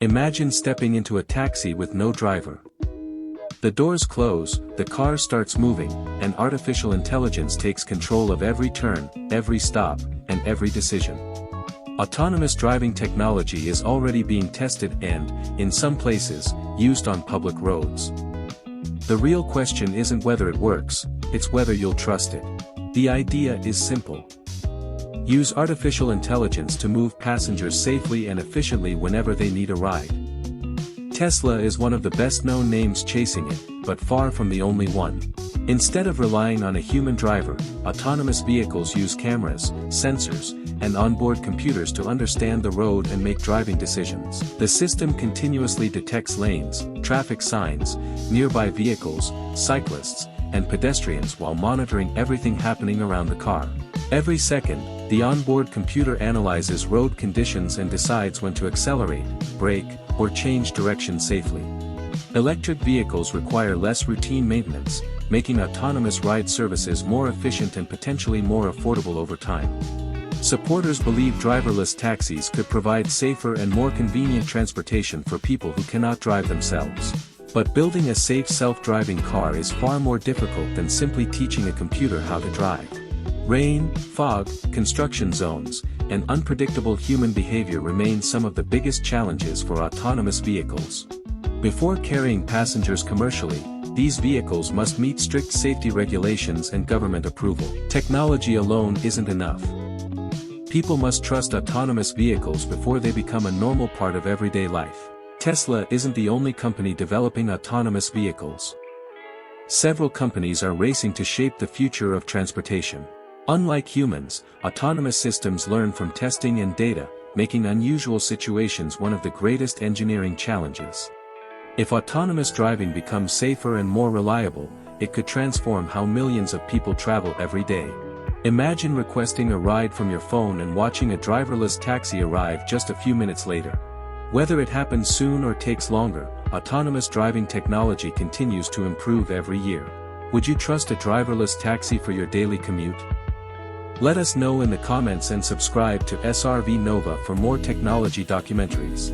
Imagine stepping into a taxi with no driver. The doors close, the car starts moving, and artificial intelligence takes control of every turn, every stop, and every decision. Autonomous driving technology is already being tested and, in some places, used on public roads. The real question isn't whether it works, it's whether you'll trust it. The idea is simple. Use artificial intelligence to move passengers safely and efficiently whenever they need a ride. Tesla is one of the best-known names chasing it, but far from the only one. Instead of relying on a human driver, autonomous vehicles use cameras, sensors, and onboard computers to understand the road and make driving decisions. The system continuously detects lanes, traffic signs, nearby vehicles, cyclists, and pedestrians while monitoring everything happening around the car. Every second, the onboard computer analyzes road conditions and decides when to accelerate, brake, or change direction safely. Electric vehicles require less routine maintenance, making autonomous ride services more efficient and potentially more affordable over time. Supporters believe driverless taxis could provide safer and more convenient transportation for people who cannot drive themselves. But building a safe self-driving car is far more difficult than simply teaching a computer how to drive. Rain, fog, construction zones, and unpredictable human behavior remain some of the biggest challenges for autonomous vehicles. Before carrying passengers commercially, these vehicles must meet strict safety regulations and government approval. Technology alone isn't enough. People must trust autonomous vehicles before they become a normal part of everyday life. Tesla isn't the only company developing autonomous vehicles. Several companies are racing to shape the future of transportation. Unlike humans, autonomous systems learn from testing and data, making unusual situations one of the greatest engineering challenges. If autonomous driving becomes safer and more reliable, it could transform how millions of people travel every day. Imagine requesting a ride from your phone and watching a driverless taxi arrive just a few minutes later. Whether it happens soon or takes longer, autonomous driving technology continues to improve every year. Would you trust a driverless taxi for your daily commute? Let us know in the comments and subscribe to SRV Nova for more technology documentaries.